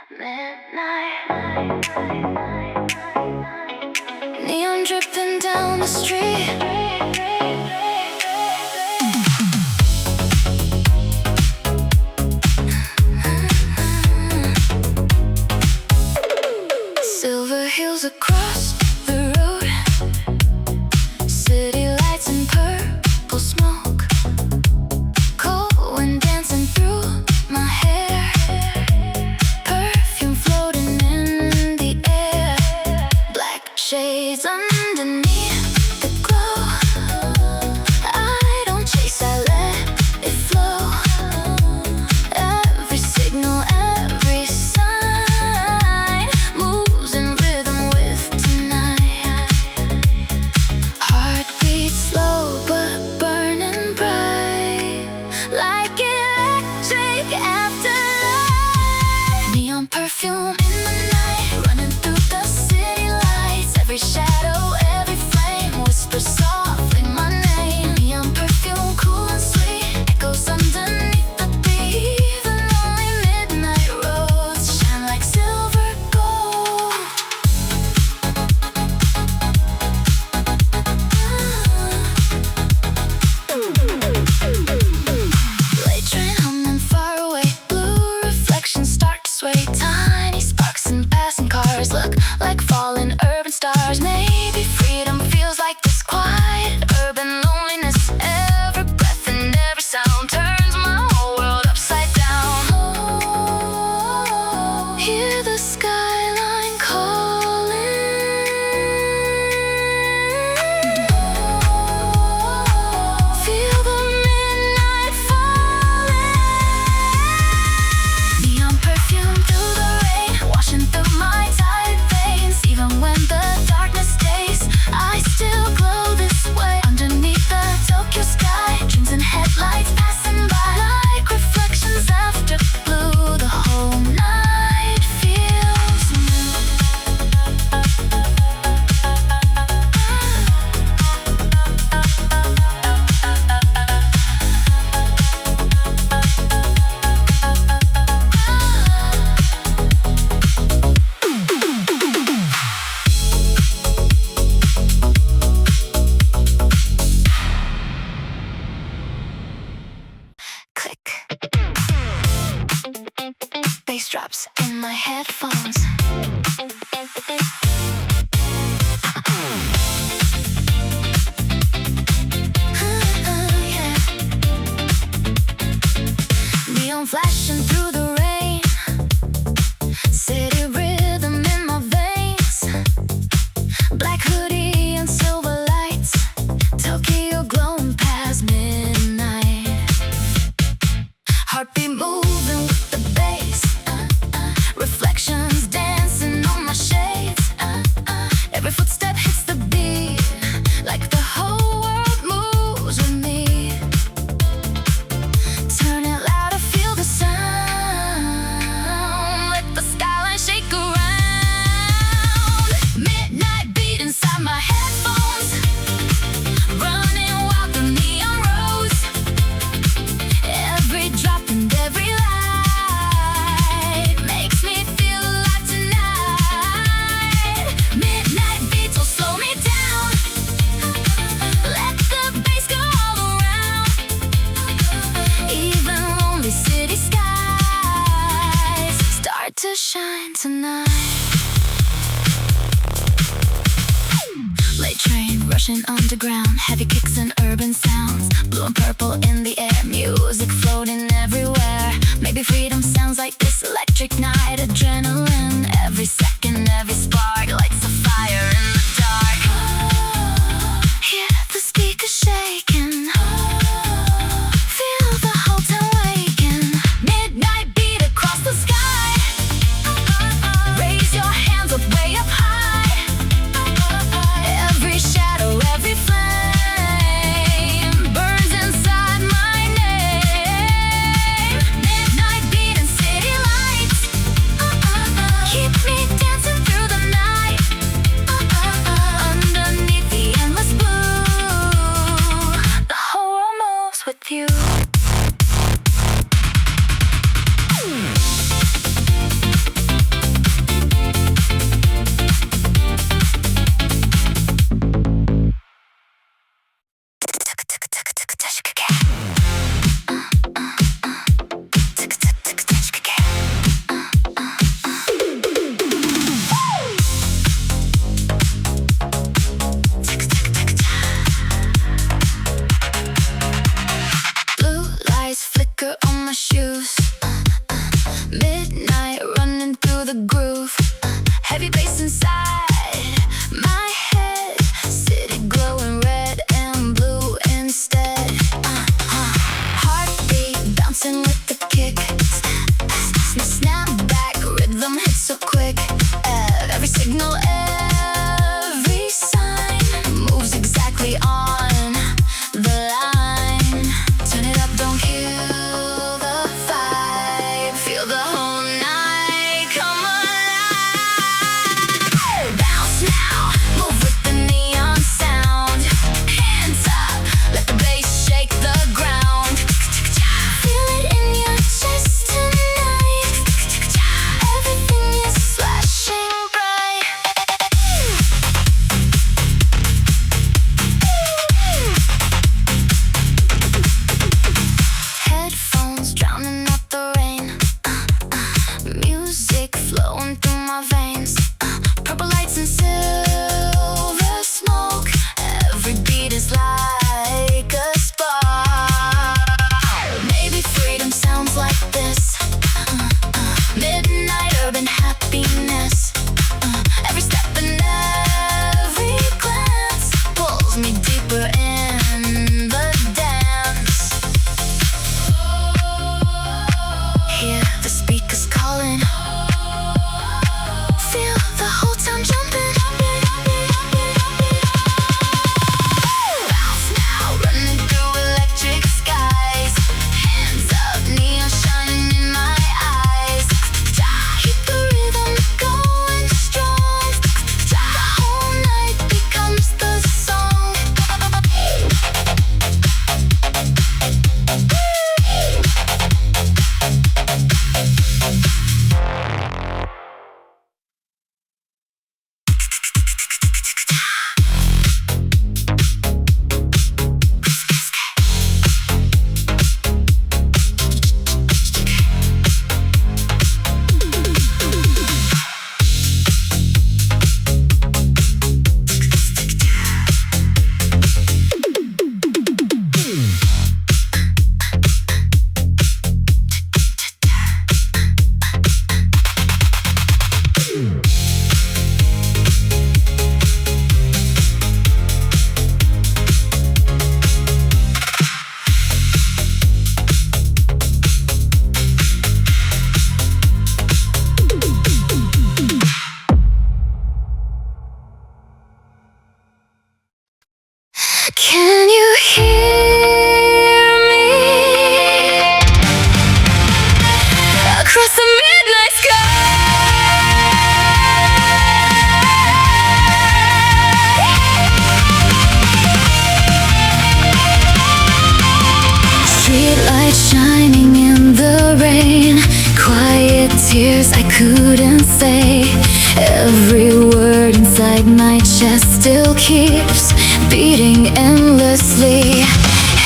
Midnight neon dripping down the street. Silver hills across the road, city lights and purple smoke, cold wind dancing through my hair, perfume floating in the air, black shades underneath the glow. I don't chase, I let it flow. Every signal, every sign moves in rhythm with tonight. Heartbeat slow but burning bright, like electric afterlight. Neon perfume in the night, running through the city lights. Every shadow, every flame whispers softly my name. Neon perfume, cool and sweet, echoes underneath the beat. The lonely midnight roads shine like silver gold. Late train humming far away, blue reflections start to sway. Tiny sparks in passing cars look like fallen urban stars. Maybe freedom feels like this quiet urban loneliness. Every breath and every sound turns my whole world upside down. Oh, hear the skyline calling. Feel the midnight falling. Neon perfume through the rain, washing through my tired veins. Even when the darkness stays, I still glow this way. Underneath the Tokyo sky, dreams and headlights passing by, like reflections after blue. The whole night feels new. Click. Bass drops in my headphones. Yeah. Neon flashing through the rain, city rhythm in my veins. Black hoodie and silver lights, Tokyo glowing past midnight. Heartbeat moving with the bass, reflections dancing on my shades. Every footstep hits the beat, like the whole world moves with me. Turn it louder, feel the sound, let the skyline shake around. Midnight beat inside my headphones, running wild through neon roads. Every drop and every light makes me feel alive tonight. Midnight beats will slow me down, let the bass go all around. Even lonely city skies start to shine tonight. Late train rushing underground, heavy kicks and urban sounds, blue and purple in the air, music floating everywhere. Maybe freedom sounds like this electric night, adrenaline. Every second, every spark lights a fire in the dark. Hear the speakers shaking, feel the whole town waking. Midnight beat across the sky, raise your hands up way up high. Every shadow, every flame burns inside my name. Midnight beat and city lights. midnight, running through the groove. Heavy bass inside my head, city glowing red and blue instead. Heartbeat bouncing with the kick. Snap back, rhythm hits so quick. Every signal, every sign moves exactly on the line. Turn it up, don't kill the vibe. Feel the whole night come alive. Bounce now, move with the neon sound. Hands up, let the bass shake the ground. Feel it in your chest tonight. Everything is flashing bright. Headphones drowning out the rain. Music flowing through my veins. Purple lights and silver smoke. Every beat is like a spark. Maybe freedom sounds like this. Midnight urban happiness. Every step and every glance pulls me deeper in the dance. Hear the speakers calling. Feel the whole town jumping. Bounce now, running through electric skies. Hands up, neon shining in my eyes. Keep the rhythm going strong. The whole night becomes the song. Can you hear me? Across the midnight sky. Street lights shining in the rain. Quiet tears I couldn't say. Every word inside my chest still keeps beating endlessly.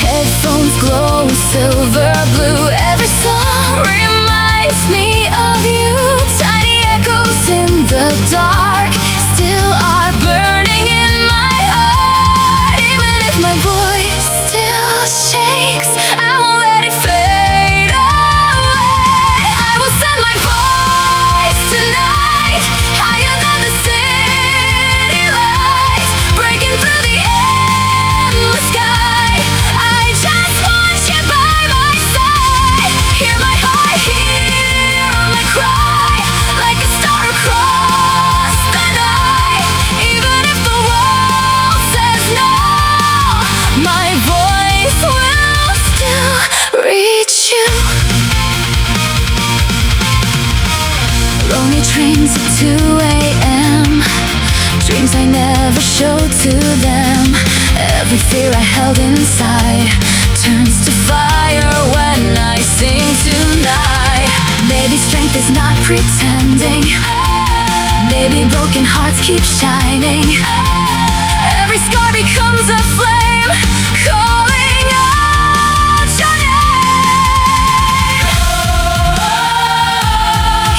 Headphones glow silver blue. Every song reminds me of you. Tiny echoes in the dark still are burning in my heart. Even if my voice still shakes, I won't let it fade away. I will send my voice tonight, higher than the city lights, breaking through the endless sky. I just want you by my side. Hear my heart, hear my cry, like a star across the night. Even if the world says no, my voice will still reach you. Lonely trains at 2 a.m. Dreams I never showed to them. Every fear I held inside turns to fire when I sing tonight. Maybe strength is not pretending. Maybe broken hearts keep shining. Every scar becomes a flame, calling out your name.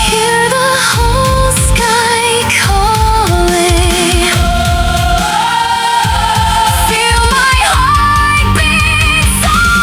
Hear the whole sky calling. Feel my heartbeat soaring.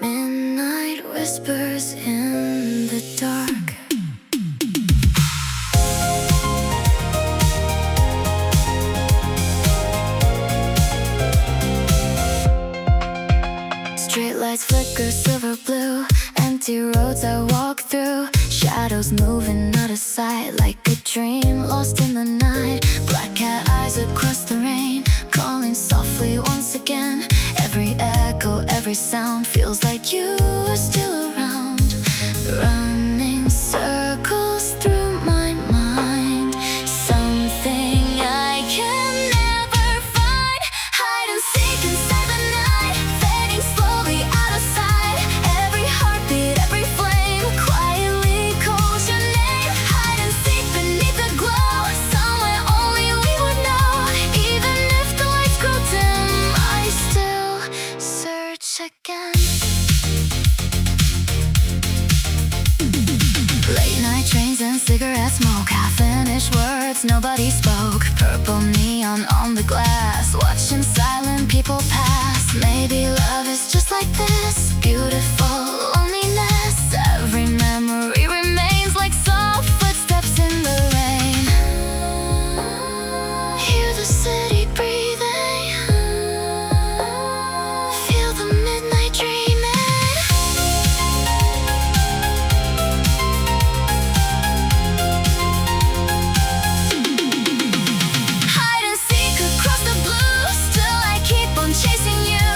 Midnight whispers in the dark. Streetlights flicker silver blue. Empty roads I walk through. Shadows moving out of sight like a dream lost in the night. Black cat eyes across the rain, calling softly once again. Every echo, every sound feels like you are still around. Running circles through my mind, something I can never find. Hide and seek inside the night, fading slowly out of sight. Every heartbeat, every flame quietly calls your name. Hide and seek beneath the glow, somewhere only we would know. Even if the lights grow dim, I still search again. Late night trains and cigarette smoke, half-finished words nobody spoke. Purple neon on the glass, watching silent people pass. Maybe love is just like this, beautiful loneliness. Every memory remains like soft footsteps in the rain. Hear the city breathing, feel the midnight dreaming. Hide and seek across the blue, still I keep on chasing you.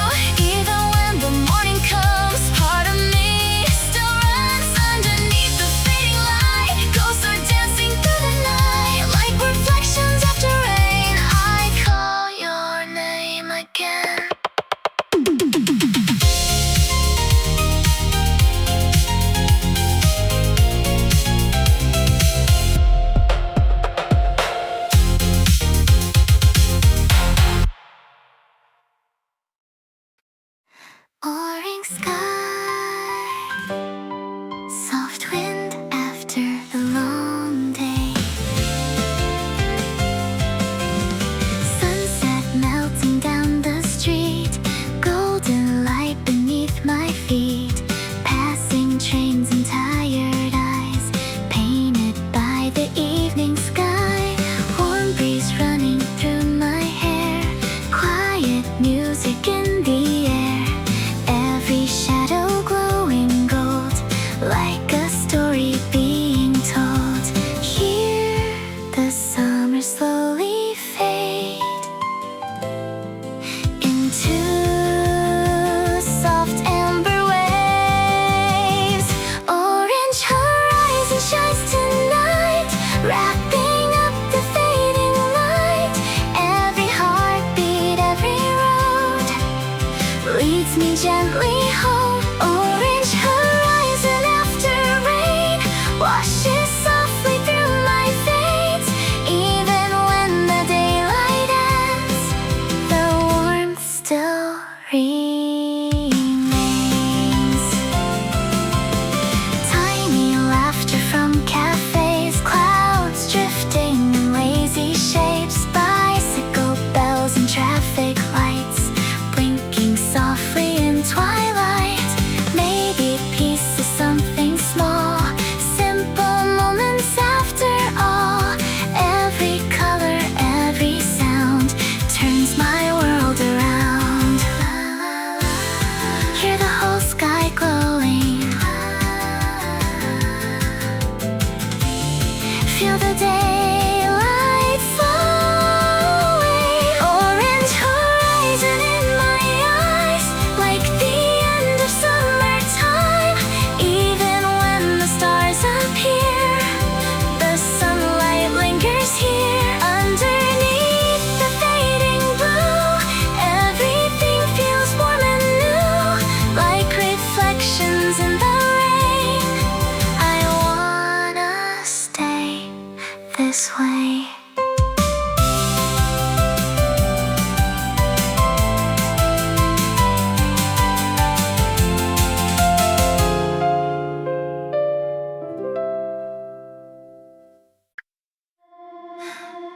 Even when the morning comes, part of me still runs underneath the fading light. Ghosts are dancing through the night like reflections after rain. I call your name again. Orange sky, soft wind after the long day. Sunset melting down the street, golden light beneath my feet. Passing trains and tired eyes, painted by the evening sky. Warm breeze running through my hair, quiet music in the air. Every shadow glowing gold, like a story being told. Hear the summer slowly fade into soft amber waves. Orange horizon shines tonight, wrapping up the fading light. Every heartbeat, every road leads me gently home. Orange horizon after rain washes softly through my veins. Even when the daylight ends, the warmth still remains. Tiny laughter from cafes, clouds drifting in lazy shapes. Bicycle bells and traffic lights blinking softly in twilight. Maybe peace is something small, simple moments after all. Every color, every sound turns my world around. Hear the whole sky glowing, feel the daylight flowing. Orange horizon in my eyes, like the end of summertime. Even when the stars appear, the sunlight lingers here. Underneath the fading blue, everything feels warm and new, like reflections in the rain. I wanna stay this way.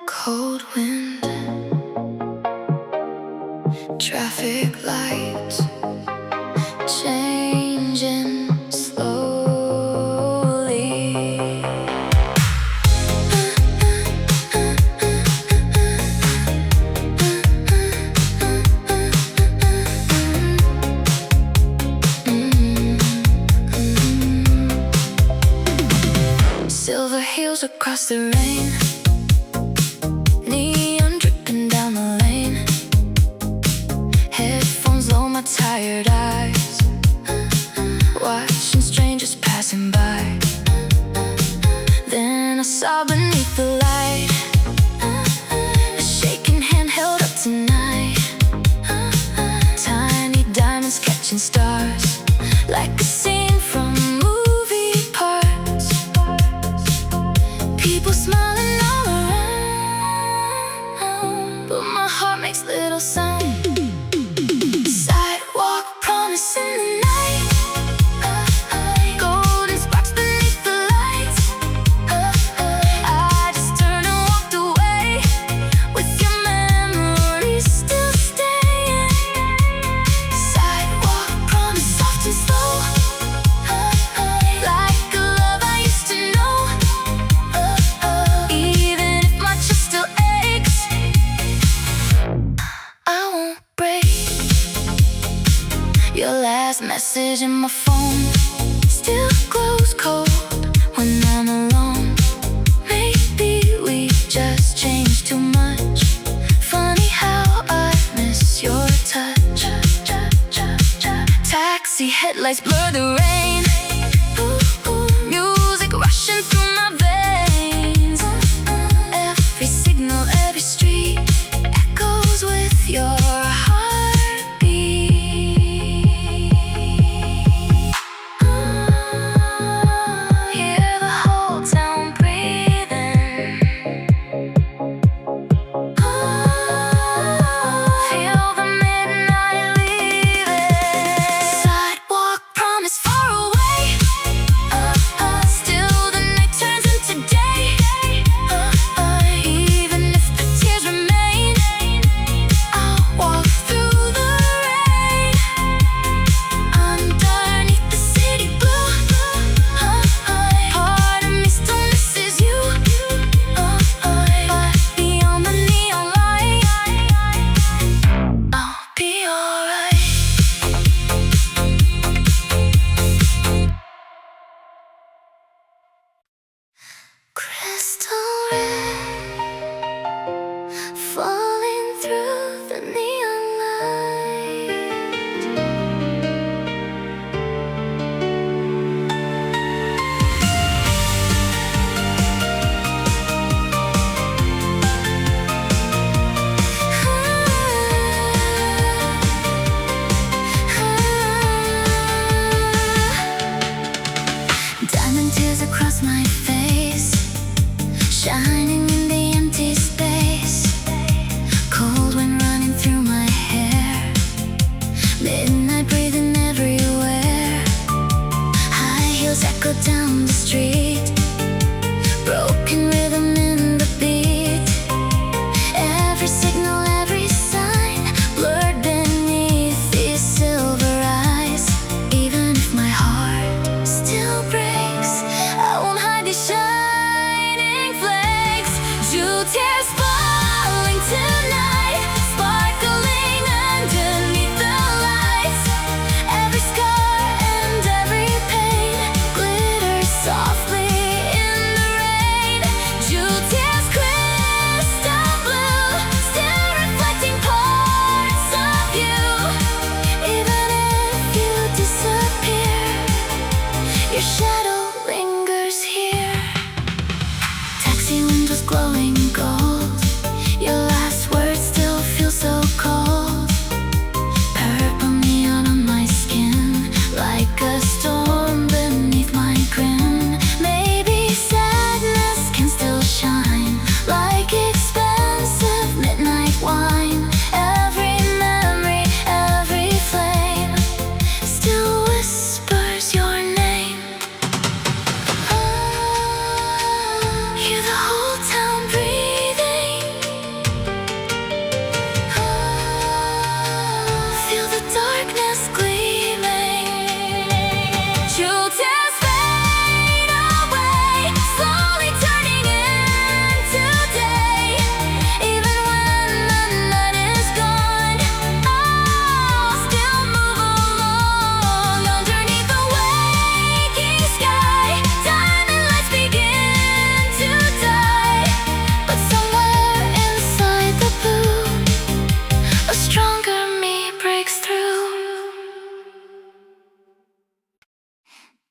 Cold wind, traffic lights, change across the rain, neon dripping down the lane. Headphones low my tired eyes, watching strangers passing by. Then I saw beneath the light a shaking hand held up tonight. Tiny diamonds catching stars, like a scene from movie parts. People smiling all around, but my heart makes little sound. Sidewalk promising the night, golden sparks beneath the lights. I just turned and walked away, with your memories still staying. Sidewalk promise soft and slow, like a love I used to know. Even if my chest still aches, I won't break. Your last message in my phone still glows cold when I'm alone. Maybe we just changed too much. Funny how I miss your touch. Taxi headlights blur the rain, music rushing through my veins. Every signal, every street echoes with your heartbeat. Hear the whole town breathing, feel the midnight leaving. Sidewalk promise far away, still the night turns into day. Even if the tears remain, I'll walk through the rain. Underneath the city blue, part of me still misses you. But beyond the neon light, I'll be alright. Crystal red, falling through the neon light. Diamond tears across my face, shining in the empty space. Cold wind running through my hair, midnight breathing everywhere. High heels echo down the street, broken rhythm in the beat. Every signal, every sign blurred beneath these silver eyes. Even if my heart still breaks, I won't hide these shining flakes. Jewel tears falling tonight, sparkling underneath the lights. Every scar and every pain glitters softly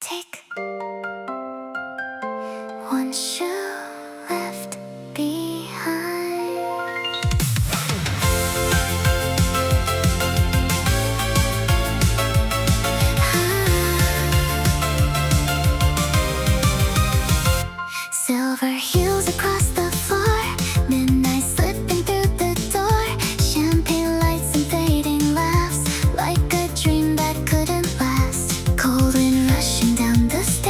Take one shoe left behind. Silver heels across the floor, midnight slipping through the door, champagne lights and fading laughs, like a dream that couldn't last. Cold wind rushing down the stairs.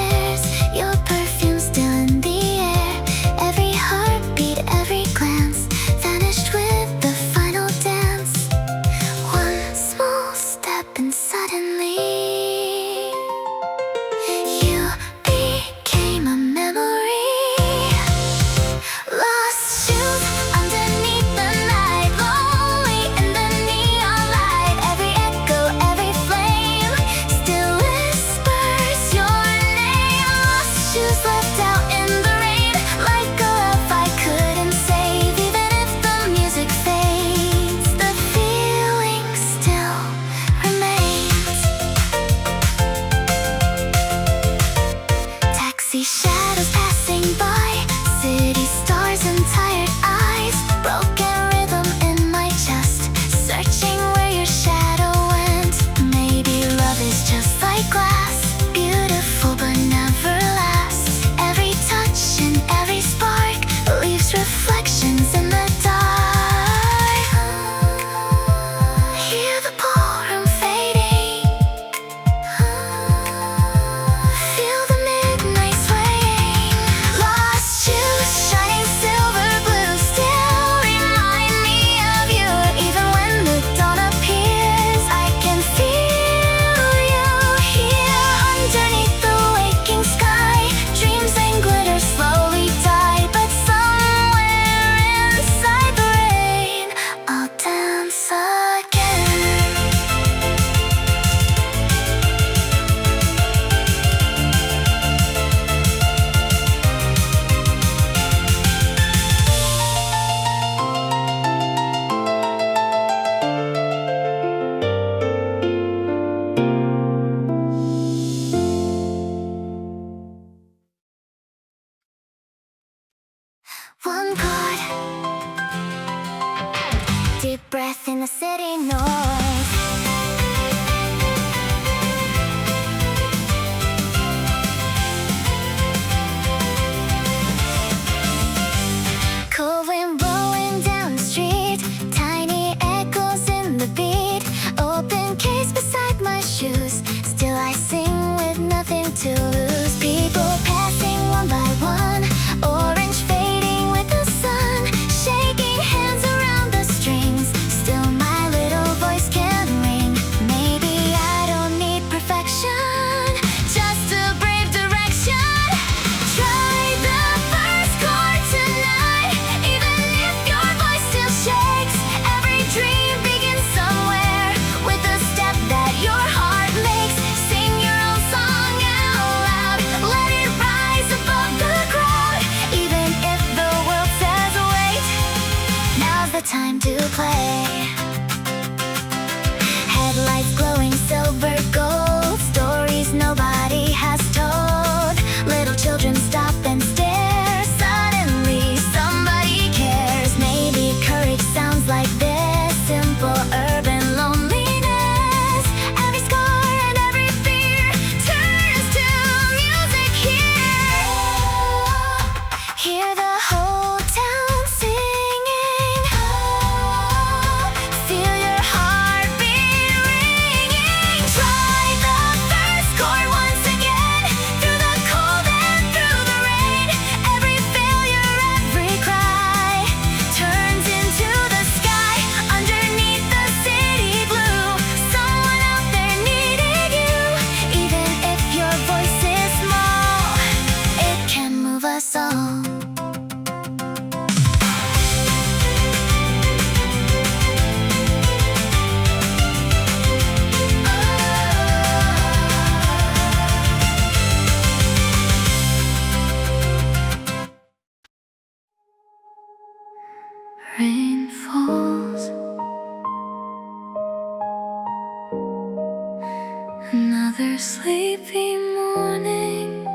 another sleepy morning.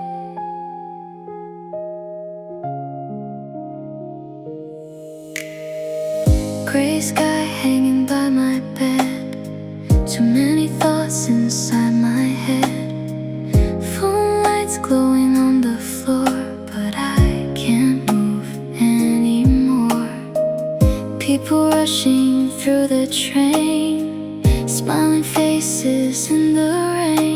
Gray sky hanging by my bed, too many thoughts inside my head. Phone lights glowing on the floor, but I can't move anymore. People rushing through the train, smiling faces in the rain.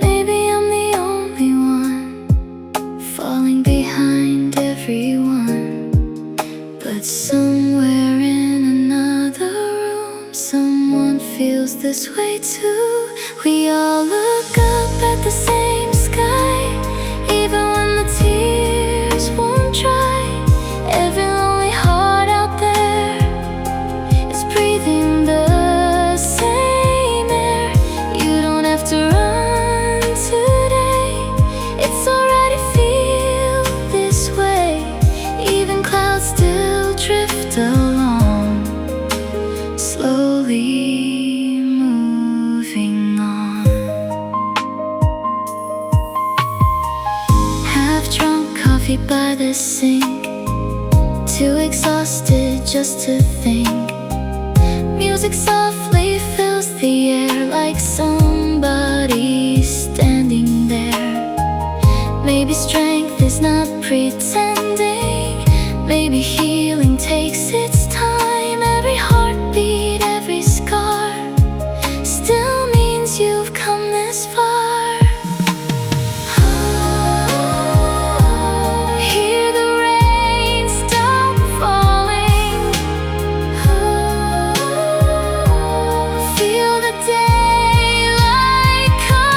Maybe I'm the only one falling behind everyone, but somewhere in another room someone feels this way too. We all look up at the same sky, even when the tears won't dry. Every lonely heart out there is breathing the same air. You don't have to run today, it's already feel this way. Even clouds still drift along, slowly moving on. Half drunk coffee by the sink, too exhausted just to think. Music softly fills the air like somebody's standing there. Maybe strength is not pretending, maybe healing takes its time. Every heartbeat, every scar still means you've come this far. Hear the rain stop falling, feel the daylight calling.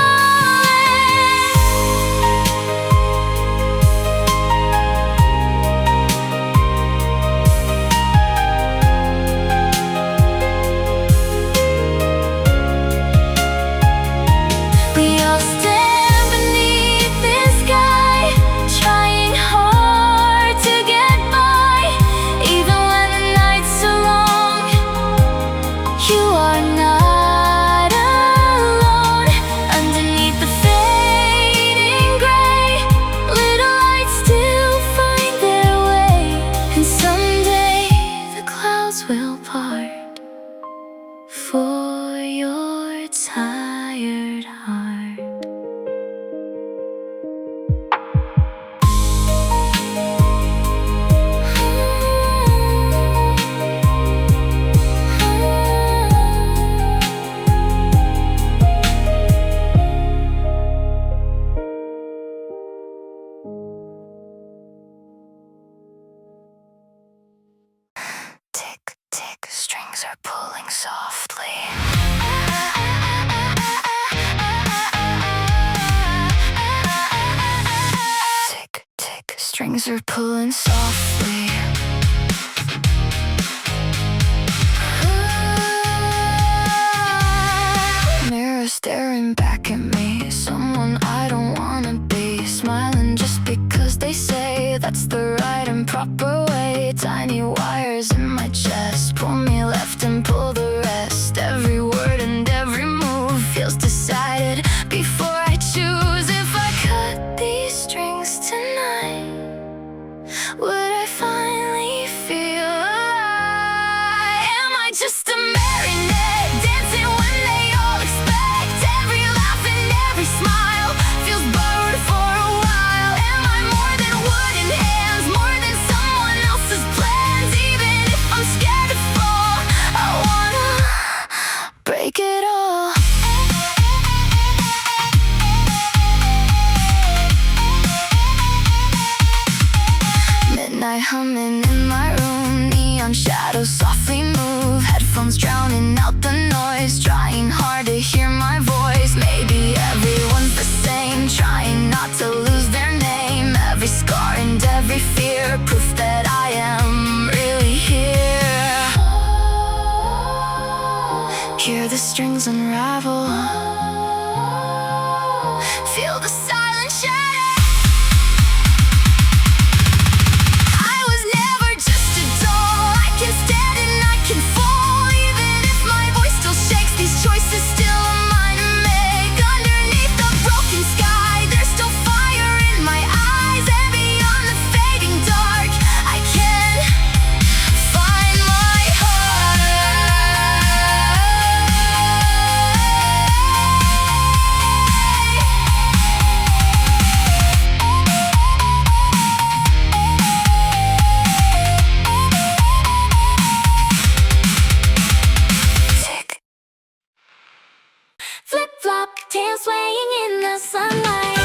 We all stand beneath this sky, trying hard to get by. Even when the nights are long, you are not alone. Underneath the fading gray, little lights still find their way. And someday the clouds will part for your tired heart. Tick, tick, strings are pulling softly. Tick, tick, strings are pulling softly. Mirror staring back at me, someone I don't wanna be. Smiling just because they say that's the right and proper way. Tiny wires in my chest, pull me left and pull the rest. Every word and every move feels decided before I choose. If I cut these strings tonight, would I finally feel alive? Am I just a marionette dancing when they all expect? Every laugh and every smile feels borrowed for a while. Am I more than wooden hands, more than someone else's plans? Even if I'm scared to fall, I wanna break it all. Midnight humming in my room, neon shadows softly move. Headphones drowning out the noise, trying hard to hear my voice. Maybe everyone's the same, trying not to lose their name. Every scar and every fear, proof that I am really here. Hear the strings unravel, feel the silent shatter. I was never just a doll, I can stand and I can fall. Even if my voice still shakes, these choices still are mine to make. Underneath tail swaying in the sunlight.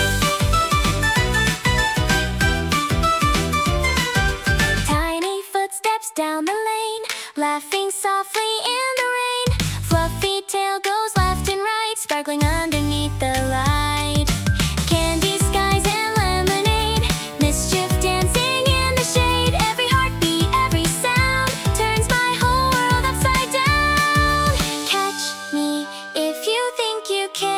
Tiny footsteps down the lane, laughing softly in the rain. Fluffy tail goes left and right, sparkling underneath the light. Candy skies and lemonade, mischief dancing in the shade. Every heartbeat, every sound turns my whole world upside down. Catch me if you think you can.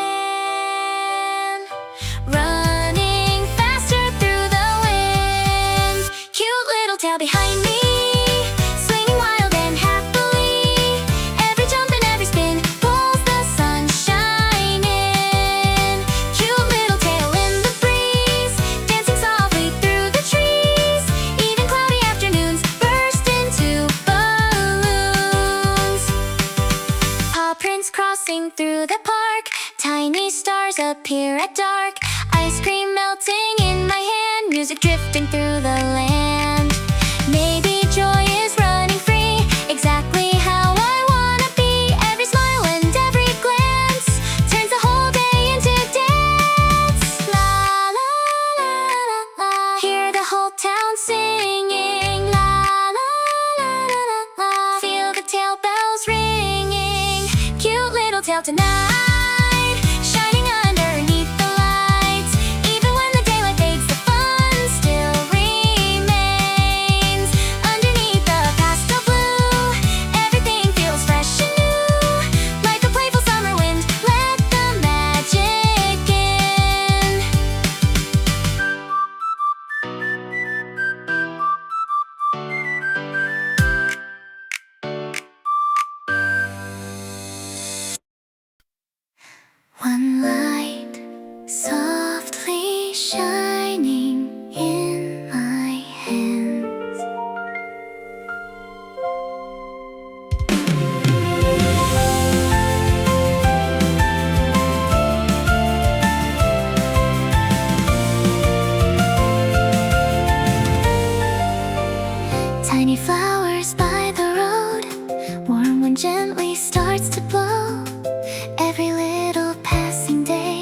Running faster through the wind. Cute little tail behind me, swinging wild and happily. Every jump and every spin pulls the sunshine in. Cute little tail in the breeze, dancing softly through the trees. Even cloudy afternoons burst into balloons. Paw prints crossing through the park, tiny stars appear at dark. Ice cream melting in my hand, music drifting through the land. Maybe joy is running free, exactly how I wanna be. Every smile and every glance turns the whole day into dance. La la la la la, hear the whole town singing. La la la la la la, feel the tail bells ringing. Cute little tail tonight, shining underneath the lights. Even when the daylight fades, the fun still remains. Underneath the pastel blue, everything feels fresh and new. Like a playful summer wind, let the magic in. One light softly shining in my hands. Tiny flowers by the road, warm wind gently starts to blow. Every little passing day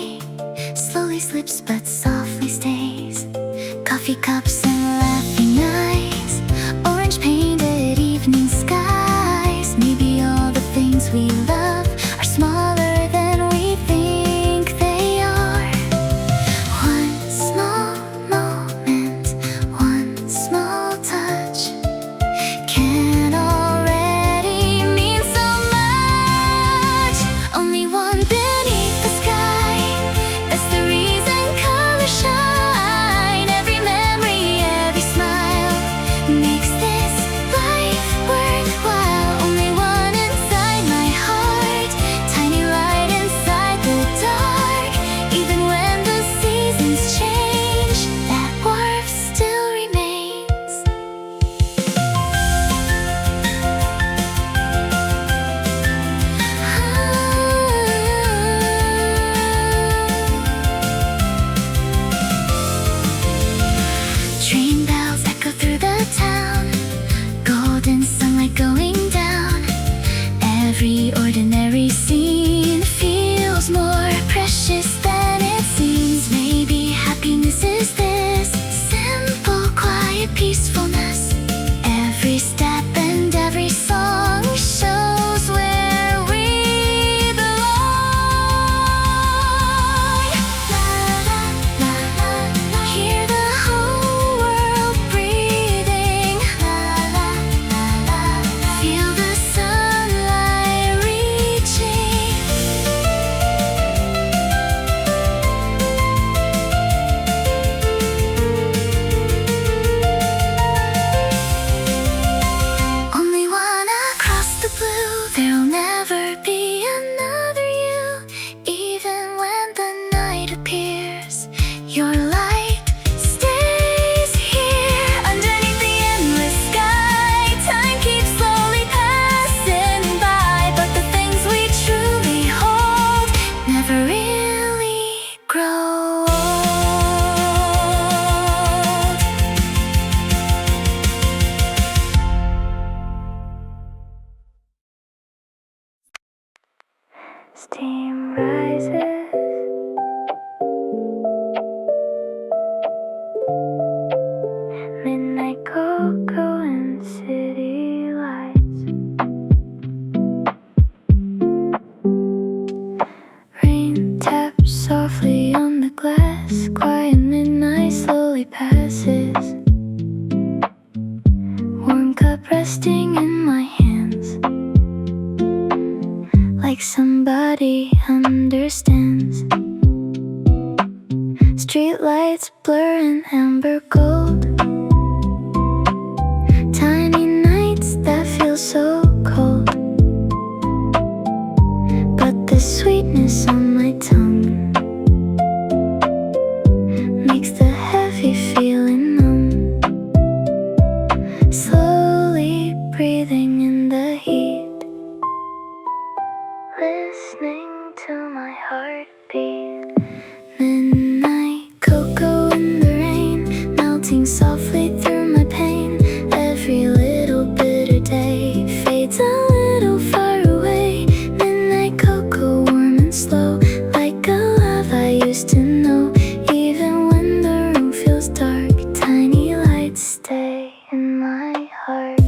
stands. Street lights blur in amber gold. Tiny nights that feel so cold. But the sweetness on my tongue makes the heavy feeling numb. Slowly breathing in the heat, listening to my heartbeat. Midnight cocoa in the rain, melting softly through my pain. Every little bitter day fades a little far away. Midnight cocoa, warm and slow, like a love I used to know. Even when the room feels dark, tiny lights stay in my heart.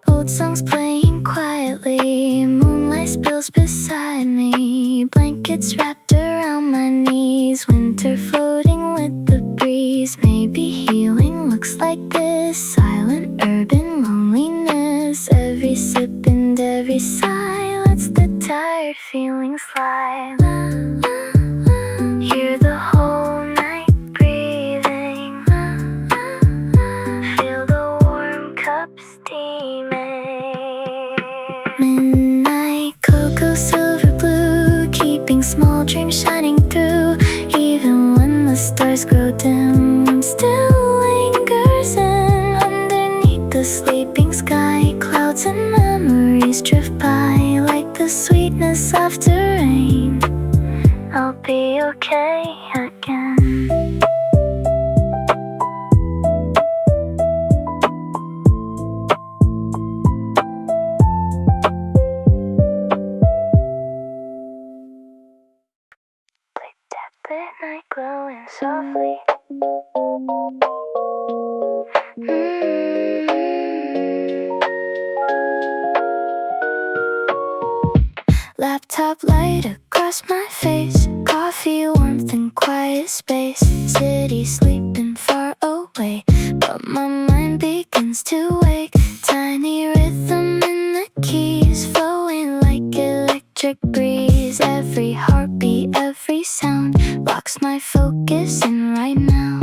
Old songs playing quietly, moonlight spills beside me. Blankets wrapped around my knees, winter floating with the breeze. Maybe healing looks like this, silent urban loneliness. Every sip and every sigh lets the tired feelings fly. La, la, la. Hear the whole night breathing. La, la, la. Feel the warm cup steaming. Midnight cocoa, silver blue, keeping small dreams shining through. Even when the stars grow dim, still lingers in. Underneath the sleeping sky, clouds and memories drift by, like the sweetness after rain. I'll be okay again. Midnight glowing softly. Laptop light across my face, coffee warmth and quiet space. City sleeping far away, but my mind begins to wake. Tiny rhythm in the keys, flowing like electric breeze. Every heartbeat, every sound locks my focus in right now.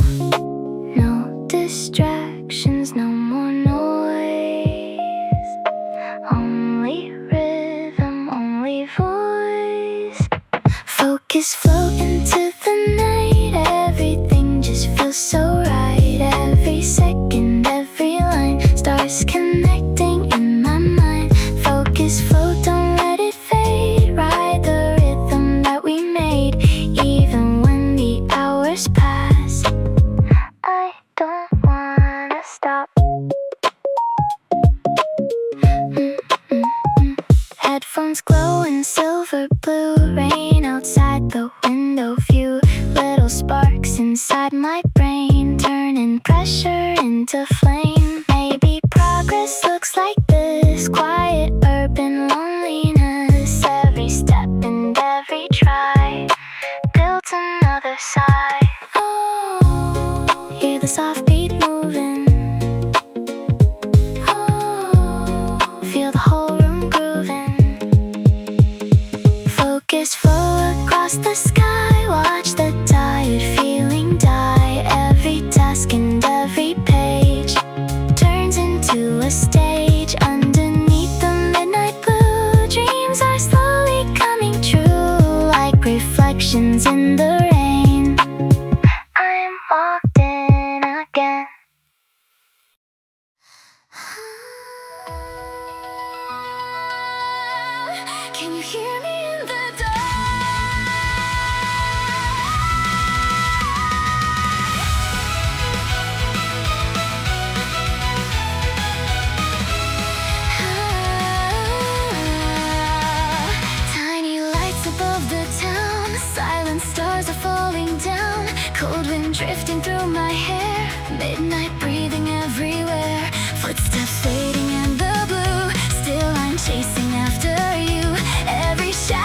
No distractions, no more noise. Only rhythm, only voice. Focus flow into the night. Everything just feels so right. Every second, every line, stars connecting in my mind. Focus flow, don't let it fade. Ride the rhythm that we made. Even when the hours pass, I don't wanna stop. Headphones glow in silver blue, rain outside the window view. Little sparks inside my brain, turning pressure into flame. Maybe progress looks like this, quiet urban loneliness. Every step and every try builds another side. Oh, hear the soft beat moving. Oh, feel the whole room grooving. Focus flow across the sky, watch the tired feeling die. Every task and every page turns into a stage. Underneath the midnight blue, dreams are slowly coming true, like reflections in the rain. I'm walked in again. Can you hear me in the dark? Tiny lights above the town, silent stars are falling down. Cold wind drifting through my hair, midnight breathing everywhere. Footsteps fading in the blue, still I'm chasing after you. Every shadow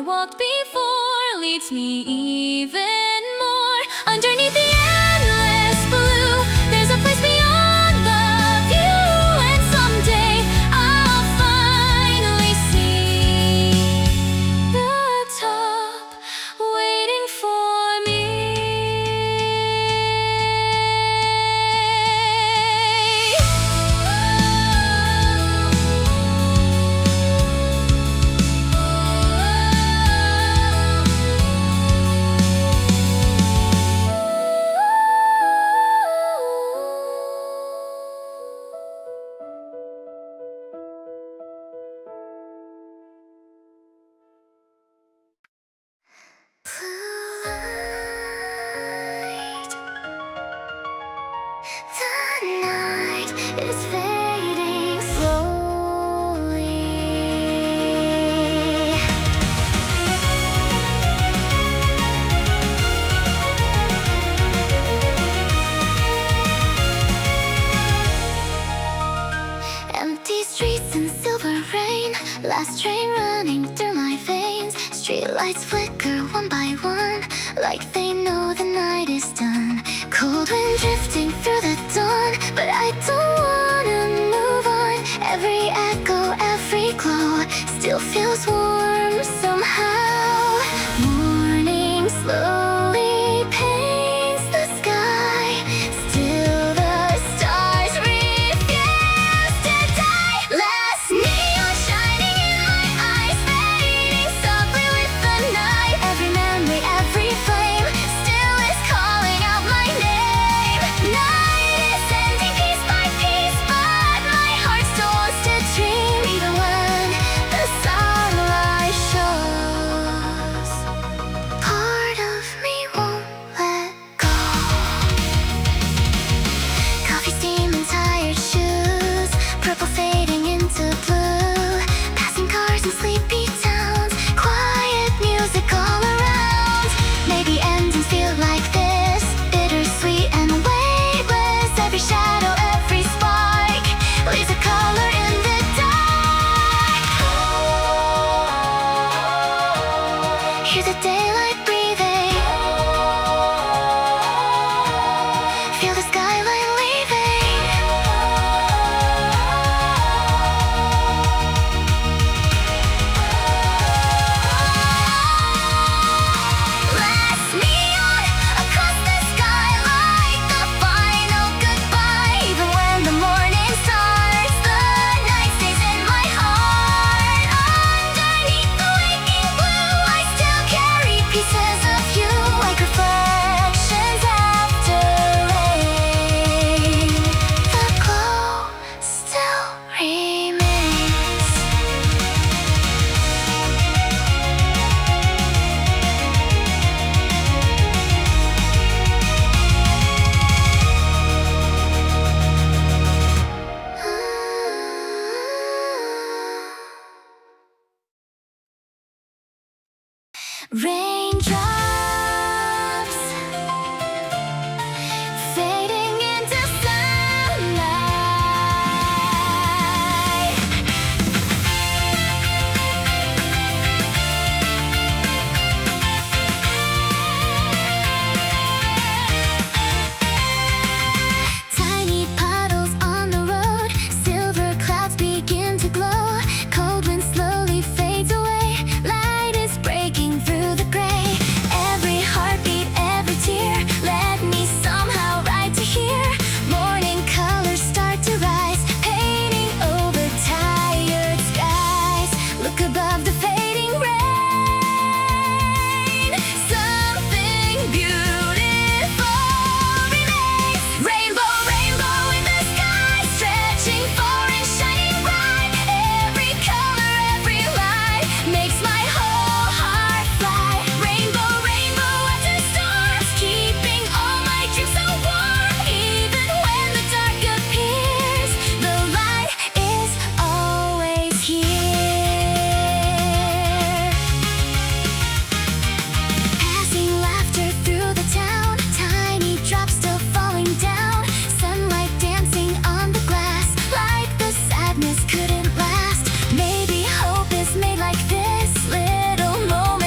walked before leads me even more. Underneath the endless blue, there's a place beyond the view, and someday I'll finally see the top waiting for me. The night is fading slowly. Empty streets and silver rain, last train running through my veins. Streetlights flicker one by one, like they know the night is done. Cold wind drifting through the dawn, but I don't wanna move on. Every echo, every glow still feels warm somehow. Morning slowly paints the sky, still the stars refuse to die. Last neon shining in my eyes, fading softly with the night. Every memory, every flame still is calling out my name. Night is ending piece by piece, but my heart still wants to dream. Even when the sunlight shows, part of me won't let go. Coffee steam and tired shoes, purple fading into blue. Passing cars and sleepy towns, quiet music all around. Maybe endings feel like this, bittersweet and weightless. Every shadow, every spark leaves a color in the dark. Hear the daylight breathing, feel the skyline leaving. Last neon across the sky, like the final goodbye. Even when the morning starts, the night stays in my heart. Underneath the waking blue, I still carry pieces of you, like reflections after rain. The glow still remains. Raindrops fading into sunlight. Tiny puddles on the road, silver clouds begin to glow. Cold wind slowly fades away, light is breaking through the gray. Every heartbeat, every tear led me somehow right to here. Morning colors start to rise, painting over tired skies. Look above the fading rain, something beautiful remains. Rainbow, rainbow in the sky, stretching far and shining bright. Every color, every light makes my whole heart fly. Rainbow, rainbow after storms, keeping all my dreams so warm. Even when the dark appears, the light is always here. Passing laughter through the town, tiny drops still falling down. Sunlight dancing on the glass, like the sadness couldn't last. Maybe hope is made like this, little moments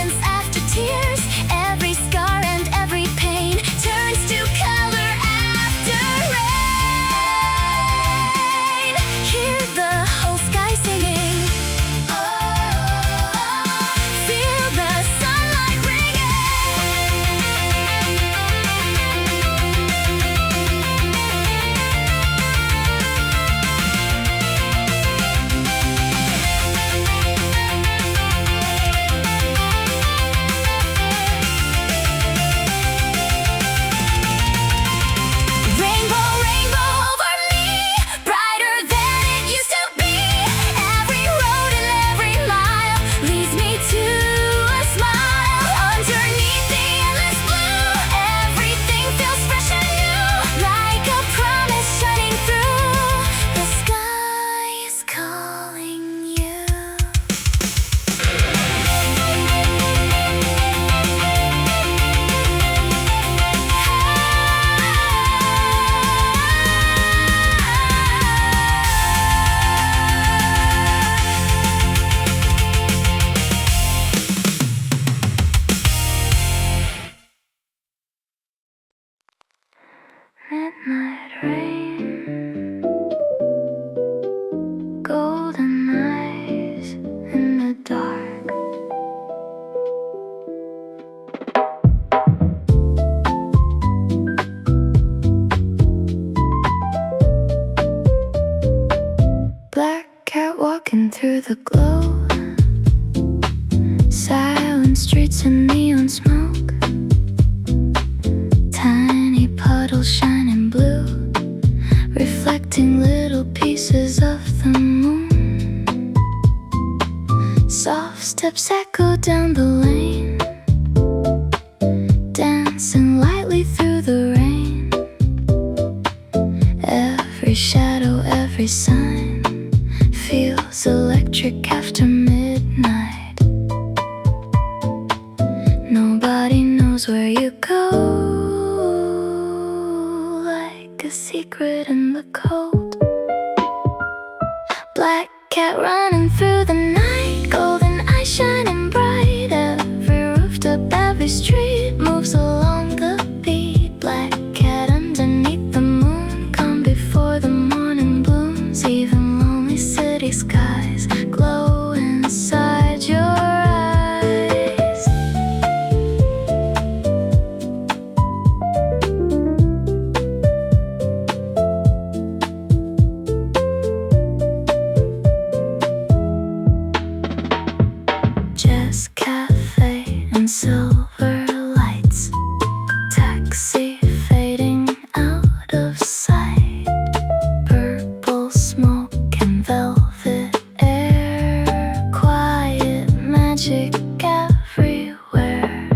golden eyes in the dark. Black cat walking through the glow, silent streets and neon smoke, tiny puddles shining blue, reflecting little pieces of the moon. Soft steps echo down the lane, dancing lightly through the rain. Every shadow, every sign feels electric after midnight. Nobody knows where you go, like a secret in the cold. Black cat running through the night, golden eyes shining bright. Every rooftop, every street moves along the beat. Black cat underneath the moon, calm before the morning blooms. Even lonely city skies glow inside your eyes. Jazz cafe and silver lights, taxi fading out of sight. Purple smoke and velvet air, quiet magic everywhere.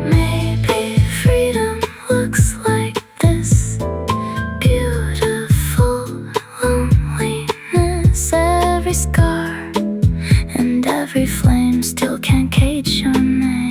Maybe freedom looks like this, beautiful loneliness. Every scar and every flame still can't cage your name.